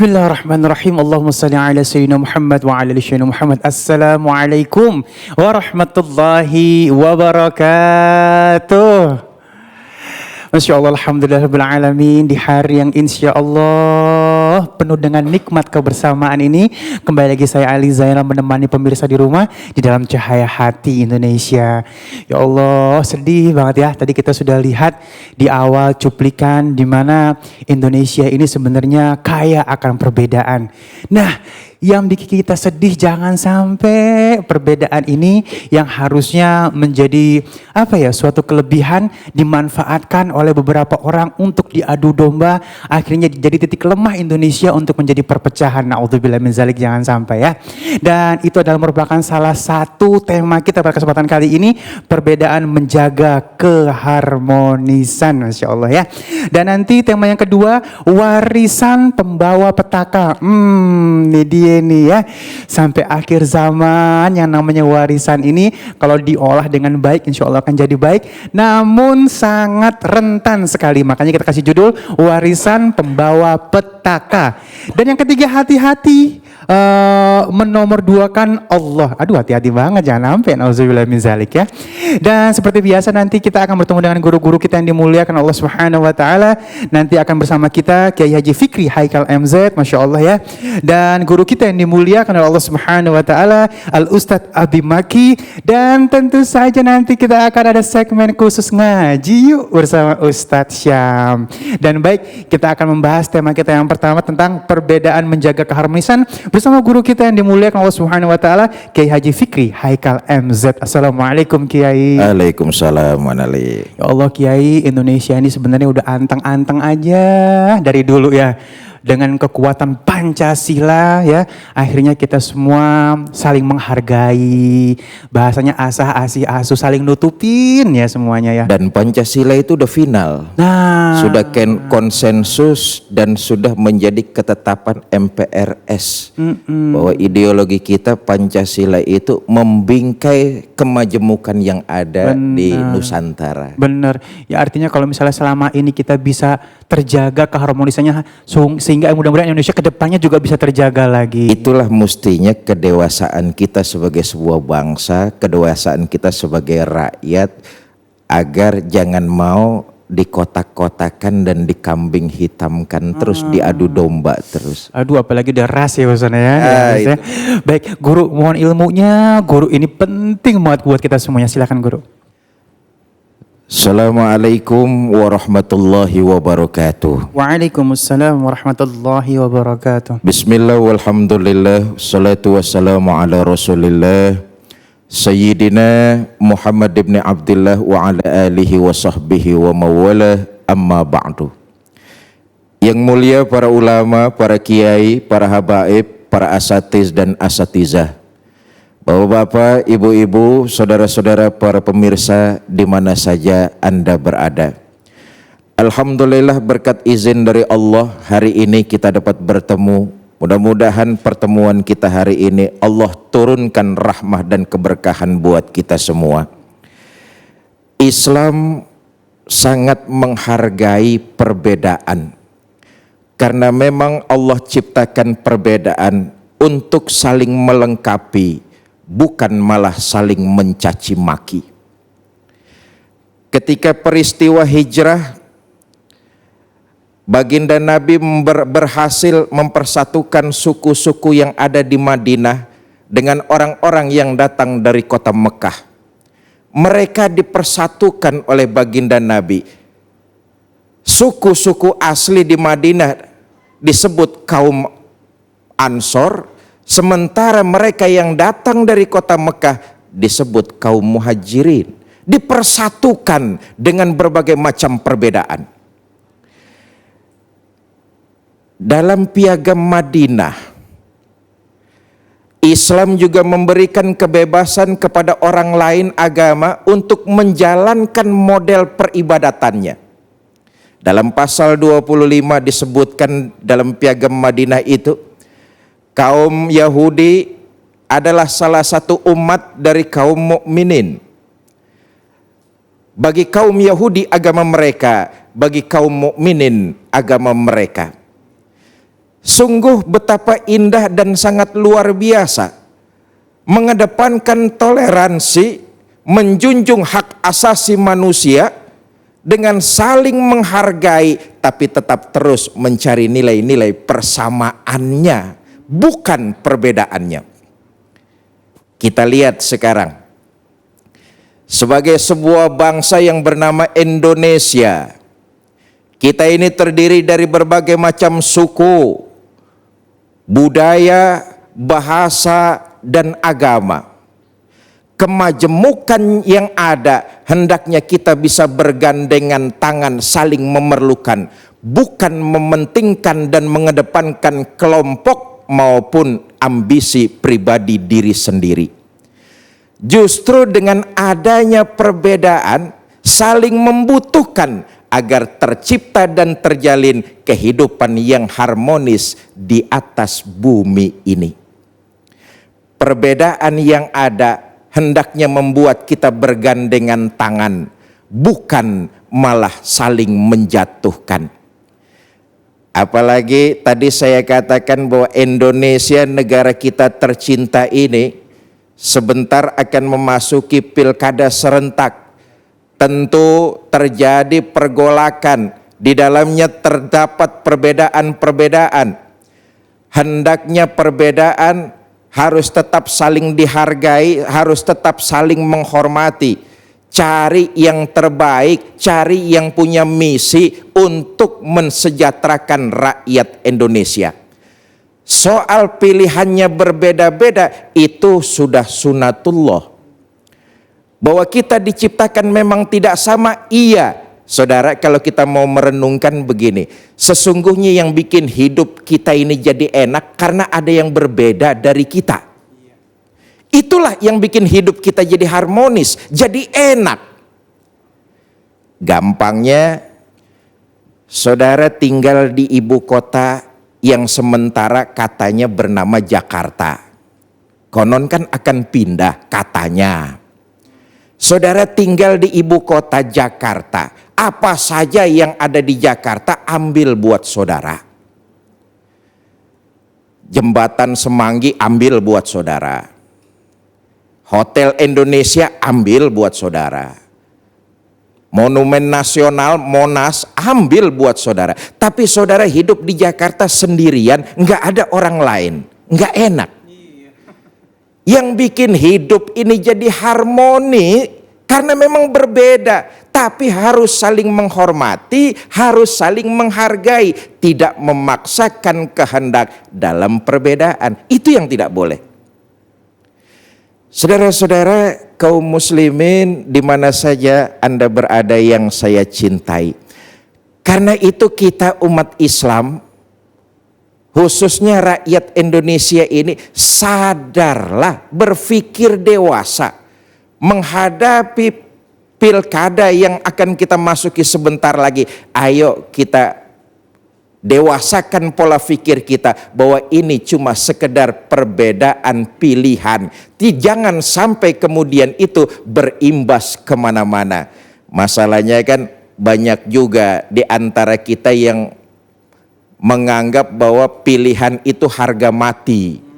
Bismillahirrahmanirrahim. Allahumma salli ala sayyidina Muhammad wa ala ali sayyidina Muhammad. Assalamualaikum warahmatullahi wabarakatuh. Masya Allah, alhamdulillahirrahmanirrahim. Di hari yang insya Allah penuh dengan nikmat kebersamaan ini, kembali lagi saya Ali Zainal menemani pemirsa di rumah di dalam cahaya hati Indonesia. Ya Allah, sedih banget ya. Tadi kita sudah lihat di awal cuplikan di mana Indonesia ini sebenarnya kaya akan perbedaan. Nah, yang bikin kita sedih jangan sampai perbedaan ini yang harusnya menjadi suatu kelebihan dimanfaatkan oleh beberapa orang untuk diadu domba, akhirnya jadi titik lemah Indonesia untuk menjadi perpecahan. Naudzubillah min zalik, jangan sampai ya. Dan itu adalah merupakan salah satu tema kita pada kesempatan kali ini, perbedaan menjaga keharmonisan, Masya Allah ya. Dan nanti tema yang kedua, warisan pembawa petaka. Ini dia nih ya, sampai akhir zaman yang namanya warisan ini kalau diolah dengan baik insya Allah akan jadi baik, namun sangat rentan sekali. Makanya kita kasih judul warisan pembawa petaka. Dan yang ketiga, hati-hati menomorduakan Allah. Aduh, hati-hati banget, jangan sampai nauzubillah min zalik ya. Dan seperti biasa nanti kita akan bertemu dengan guru-guru kita yang dimuliakan Allah Subhanahu wa taala. Nanti akan bersama kita Kiai Haji Fikri Haikal MZ, Masya Allah ya. Dan guru kita yang dimuliakan oleh Allah Subhanahu wa taala, Al Ustadz Abi Maki. Dan tentu saja nanti kita akan ada segmen khusus ngaji yuk bersama Ustadz Syam. Dan baik, kita akan membahas tema kita yang pertama tentang perbedaan menjaga keharmonisan bersama guru kita yang dimuliakan Allah Subhanahu wa taala, Kiai Haji Fikri Haikal MZ. Assalamualaikum Kiai. Waalaikumsalam warahmatullahi. Ya Allah Kiai, Indonesia ini sebenarnya udah anteng-anteng aja dari dulu ya. Dengan kekuatan Pancasila ya, akhirnya kita semua saling menghargai. Bahasanya asah asih asuh, saling nutupin ya semuanya ya. Dan Pancasila itu udah final. Nah, sudah konsensus dan sudah menjadi ketetapan MPRS bahwa ideologi kita Pancasila itu membingkai kemajemukan yang ada di Nusantara. Bener. Ya artinya kalau misalnya selama ini kita bisa terjaga keharmonisannya, sehingga mudah-mudahan Indonesia kedepannya juga bisa terjaga lagi. Itulah mestinya kedewasaan kita sebagai sebuah bangsa, kedewasaan kita sebagai rakyat, agar jangan mau dikotak-kotakan dan dikambing hitamkan terus, diadu domba terus. Aduh, apalagi udah ras ya Ustaz ya. Ya. Baik, guru mohon ilmunya. Guru ini penting banget buat kita semuanya. Silakan guru. Assalamualaikum warahmatullahi wabarakatuh. Waalaikumsalam warahmatullahi wabarakatuh. Bismillah walhamdulillah, salatu wassalamu ala rasulillah Sayyidina Muhammad ibn Abdullah wa ala alihi wa sahbihi wa mawalah, amma ba'du. Yang mulia para ulama, para kiai, para habaib, para asatiz dan asatizah, Bapak-bapak, ibu-ibu, saudara-saudara, para pemirsa di mana saja Anda berada. Alhamdulillah, berkat izin dari Allah hari ini kita dapat bertemu. Mudah-mudahan pertemuan kita hari ini Allah turunkan rahmah dan keberkahan buat kita semua. Islam sangat menghargai perbedaan. Karena memang Allah ciptakan perbedaan untuk saling melengkapi, bukan malah saling mencaci maki. Ketika peristiwa hijrah, baginda Nabi berhasil mempersatukan suku-suku yang ada di Madinah dengan orang-orang yang datang dari kota Mekah. Mereka dipersatukan oleh baginda Nabi. Suku-suku asli di Madinah disebut kaum Ansor, sementara mereka yang datang dari kota Mekah disebut kaum Muhajirin. Dipersatukan dengan berbagai macam perbedaan. Dalam piagam Madinah, Islam juga memberikan kebebasan kepada orang lain agama untuk menjalankan model peribadatannya. Dalam pasal 25 disebutkan dalam piagam Madinah itu, kaum Yahudi adalah salah satu umat dari kaum mukminin. Bagi kaum Yahudi agama mereka, bagi kaum mukminin agama mereka. Sungguh betapa indah dan sangat luar biasa. Mengedepankan toleransi, menjunjung hak asasi manusia dengan saling menghargai, tapi tetap terus mencari nilai-nilai persamaannya, bukan perbedaannya. Kita lihat sekarang, sebagai sebuah bangsa yang bernama Indonesia, kita ini terdiri dari berbagai macam suku, budaya, bahasa, dan agama. Kemajemukan yang ada hendaknya kita bisa bergandengan tangan saling memerlukan, bukan mementingkan dan mengedepankan kelompok maupun ambisi pribadi diri sendiri. Justru dengan adanya perbedaan saling membutuhkan agar tercipta dan terjalin kehidupan yang harmonis di atas bumi ini. Perbedaan yang ada hendaknya membuat kita bergandengan tangan, bukan malah saling menjatuhkan. Apalagi tadi saya katakan bahwa Indonesia, negara kita tercinta ini, sebentar akan memasuki pilkada serentak. Tentu terjadi pergolakan, di dalamnya terdapat perbedaan-perbedaan. Hendaknya perbedaan harus tetap saling dihargai, harus tetap saling menghormati. Cari yang terbaik, cari yang punya misi untuk mensejahterakan rakyat Indonesia. Soal pilihannya berbeda-beda, itu sudah sunatullah. Bahwa kita diciptakan memang tidak sama, iya. Saudara, kalau kita mau merenungkan begini, sesungguhnya yang bikin hidup kita ini jadi enak karena ada yang berbeda dari kita. Itulah yang bikin hidup kita jadi harmonis, jadi enak. Gampangnya, saudara tinggal di ibu kota yang sementara katanya bernama Jakarta. Konon kan akan pindah katanya. Saudara tinggal di ibu kota Jakarta. Apa saja yang ada di Jakarta ambil buat saudara. Jembatan Semanggi ambil buat saudara. Hotel Indonesia ambil buat saudara. Monumen Nasional Monas ambil buat saudara. Tapi saudara hidup di Jakarta sendirian, nggak ada orang lain, nggak enak. Yang bikin hidup ini jadi harmoni karena memang berbeda, tapi harus saling menghormati, harus saling menghargai, tidak memaksakan kehendak dalam perbedaan. Itu yang tidak boleh. Saudara-saudara kaum muslimin di mana saja Anda berada yang saya cintai. Karena itu kita umat Islam, khususnya rakyat Indonesia ini, sadarlah, berpikir dewasa menghadapi pilkada yang akan kita masuki sebentar lagi. Ayo kita dewasakan pola pikir kita bahwa ini cuma sekedar perbedaan pilihan. Jangan sampai kemudian itu berimbas kemana-mana. Masalahnya kan banyak juga di antara kita yang menganggap bahwa pilihan itu harga mati.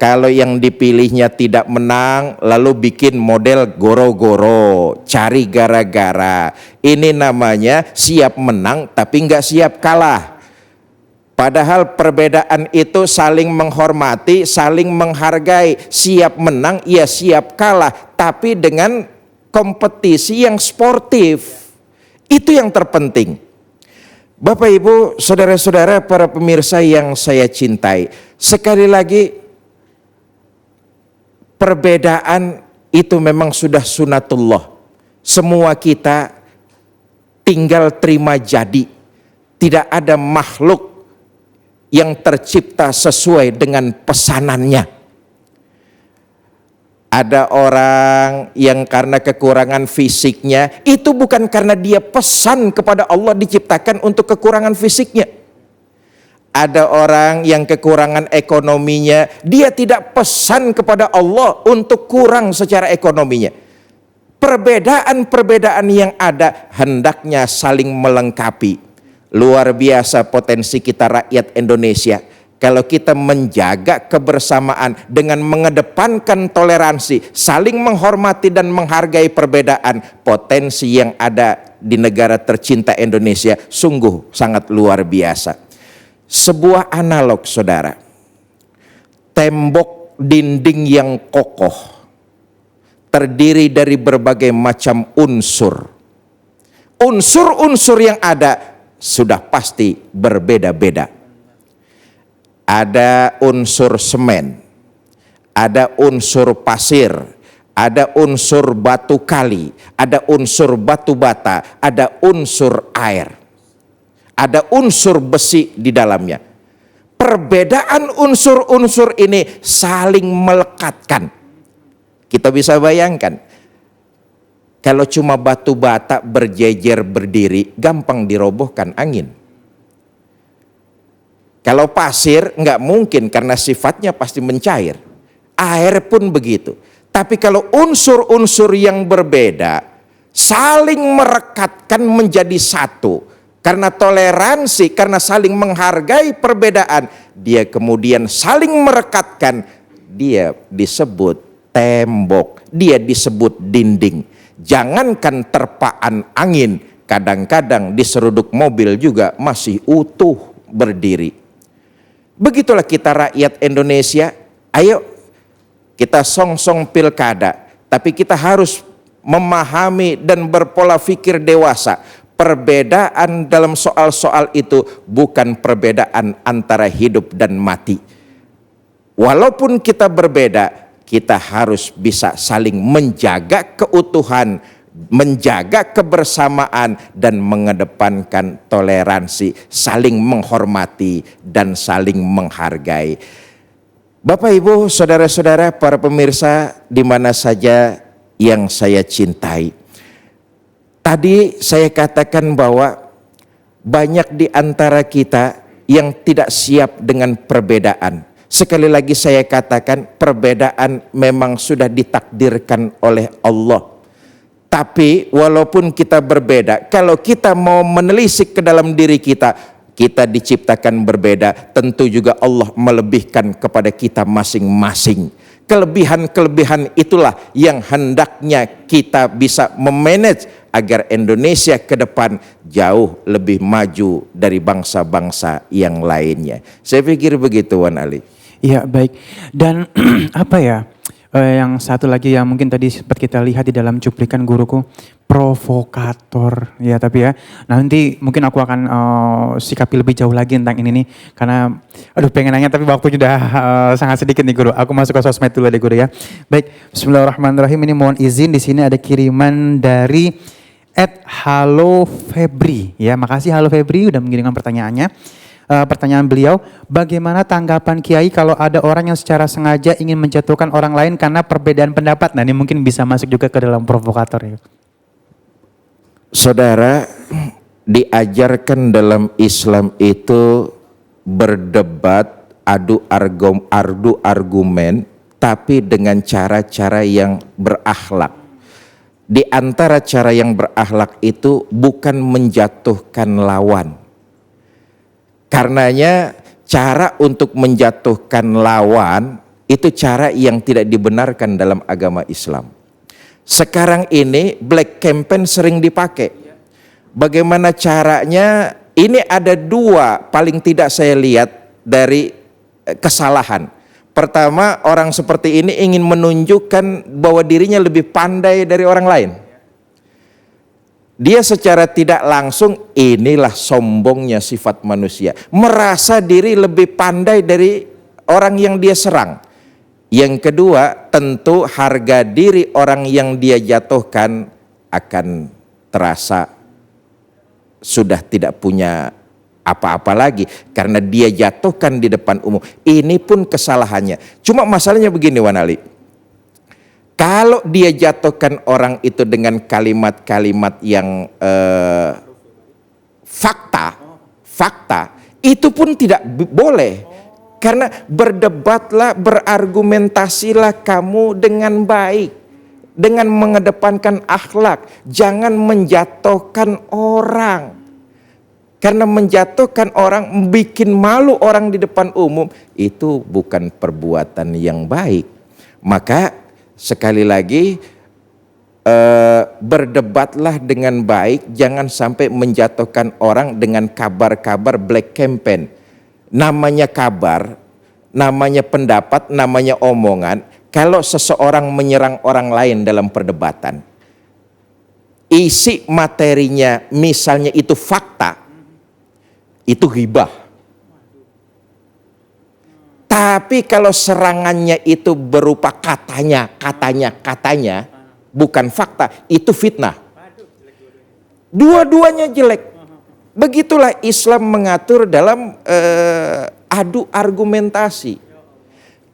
Kalau yang dipilihnya tidak menang, lalu bikin model goro-goro, cari gara-gara. Ini namanya siap menang tapi nggak siap kalah. Padahal perbedaan itu saling menghormati, saling menghargai. Siap menang, ya siap kalah, tapi dengan kompetisi yang sportif. Itu yang terpenting. Bapak Ibu, saudara-saudara, para pemirsa yang saya cintai, sekali lagi perbedaan itu memang sudah sunatullah. Semua kita tinggal terima jadi. Tidak ada makhluk yang tercipta sesuai dengan pesanannya. Ada orang yang karena kekurangan fisiknya, itu bukan karena dia pesan kepada Allah diciptakan untuk kekurangan fisiknya. Ada orang yang kekurangan ekonominya, dia tidak pesan kepada Allah untuk kurang secara ekonominya. Perbedaan-perbedaan yang ada hendaknya saling melengkapi. Luar biasa potensi kita rakyat Indonesia. Kalau kita menjaga kebersamaan dengan mengedepankan toleransi, saling menghormati dan menghargai perbedaan, potensi yang ada di negara tercinta Indonesia sungguh sangat luar biasa. Sebuah analog, saudara. Tembok dinding yang kokoh terdiri dari berbagai macam unsur. Unsur-unsur yang ada sudah pasti berbeda-beda. Ada unsur semen, ada unsur pasir, ada unsur batu kali, ada unsur batu bata, ada unsur air, ada unsur besi di dalamnya. Perbedaan unsur-unsur ini saling melekatkan. Kita bisa bayangkan, kalau cuma batu bata berjejer berdiri, gampang dirobohkan angin. Kalau pasir nggak mungkin karena sifatnya pasti mencair. Air pun begitu. Tapi kalau unsur-unsur yang berbeda saling merekatkan menjadi satu. Karena toleransi, karena saling menghargai perbedaan, dia kemudian saling merekatkan. Dia disebut tembok, dia disebut dinding. Jangankan terpaan angin, kadang-kadang di seruduk mobil juga masih utuh berdiri. Begitulah kita rakyat Indonesia. Ayo kita song-song pilkada, tapi kita harus memahami dan berpola pikir dewasa. Perbedaan dalam soal-soal itu bukan perbedaan antara hidup dan mati. Walaupun kita berbeda, kita harus bisa saling menjaga keutuhan, menjaga kebersamaan, dan mengedepankan toleransi, saling menghormati dan saling menghargai. Bapak, Ibu, saudara-saudara, para pemirsa di mana saja yang saya cintai. Tadi saya katakan bahwa banyak di antara kita yang tidak siap dengan perbedaan. Sekali lagi saya katakan, perbedaan memang sudah ditakdirkan oleh Allah. Tapi walaupun kita berbeda, kalau kita mau menelisik ke dalam diri kita, kita diciptakan berbeda, tentu juga Allah melebihkan kepada kita masing-masing. Kelebihan-kelebihan itulah yang hendaknya kita bisa memanage agar Indonesia ke depan jauh lebih maju dari bangsa-bangsa yang lainnya. Saya pikir begitu, Wan Ali. Iya, baik. Dan apa ya? Yang satu lagi yang mungkin tadi sempat kita lihat di dalam cuplikan guruku, provokator ya, tapi ya nanti mungkin aku akan sikapi lebih jauh lagi tentang ini nih, karena aduh pengen nanya tapi waktu sudah sangat sedikit nih guru. Aku masuk ke sosmed dulu deh guru ya. Baik, bismillahirrahmanirrahim. Ini mohon izin, di sini ada kiriman dari @halo_febri ya. Makasih Halo Febri udah mengirimkan pertanyaannya. Pertanyaan beliau, bagaimana tanggapan Kiai kalau ada orang yang secara sengaja ingin menjatuhkan orang lain karena perbedaan pendapat? Nah, ini mungkin bisa masuk juga ke dalam provokator ya. Saudara, diajarkan dalam Islam itu berdebat, adu argumen, tapi dengan cara-cara yang berakhlak. Di antara cara yang berakhlak itu bukan menjatuhkan lawan. Karenanya cara untuk menjatuhkan lawan itu cara yang tidak dibenarkan dalam agama Islam. Sekarang ini black campaign sering dipakai. Bagaimana caranya? Ini ada dua paling tidak saya lihat dari kesalahan. Pertama, orang seperti ini ingin menunjukkan bahwa dirinya lebih pandai dari orang lain. Dia secara tidak langsung, inilah sombongnya sifat manusia. Merasa diri lebih pandai dari orang yang dia serang. Yang kedua, tentu harga diri orang yang dia jatuhkan akan terasa sudah tidak punya apa-apa lagi. Karena dia jatuhkan di depan umum. Ini pun kesalahannya. Cuma masalahnya begini, Wan Ali. Kalau dia jatuhkan orang itu dengan kalimat-kalimat yang fakta, itu pun tidak boleh. Karena berdebatlah, berargumentasilah kamu dengan baik, dengan mengedepankan akhlak, jangan menjatuhkan orang. Karena menjatuhkan orang, bikin malu orang di depan umum, itu bukan perbuatan yang baik. Maka sekali lagi, berdebatlah dengan baik, jangan sampai menjatuhkan orang dengan kabar-kabar black campaign. Namanya kabar, namanya pendapat, namanya omongan. Kalau seseorang menyerang orang lain dalam perdebatan, isi materinya misalnya itu fakta, itu ghibah. Tapi kalau serangannya itu berupa katanya, bukan fakta, itu fitnah. Dua-duanya jelek. Begitulah Islam mengatur dalam adu argumentasi.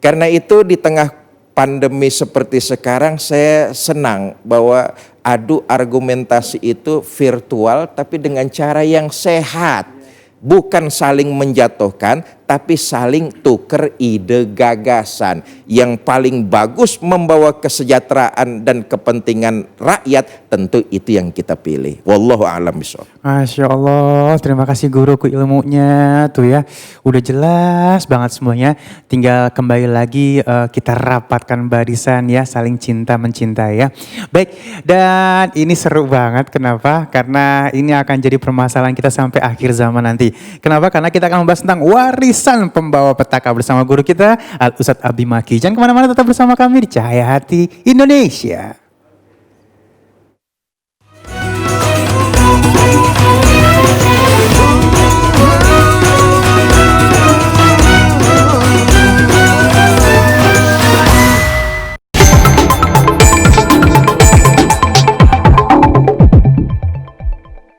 Karena itu di tengah pandemi seperti sekarang, saya senang bahwa adu argumentasi itu virtual tapi dengan cara yang sehat. Bukan saling menjatuhkan, tapi saling tuker ide gagasan. Yang paling bagus membawa kesejahteraan dan kepentingan rakyat, tentu itu yang kita pilih. Wallahu a'lam bishawab. Masya Allah, terima kasih guruku ilmunya tuh ya. Udah jelas banget semuanya. Tinggal kembali lagi kita rapatkan barisan ya, saling cinta mencintai ya. Baik, dan ini seru banget. Kenapa? Karena ini akan jadi permasalahan kita sampai akhir zaman nanti. Kenapa? Karena kita akan membahas tentang warisan pembawa petaka bersama guru kita Al Ustadz Abi Maki. Jangan kemana-mana, tetap bersama kami di Cahaya Hati Indonesia.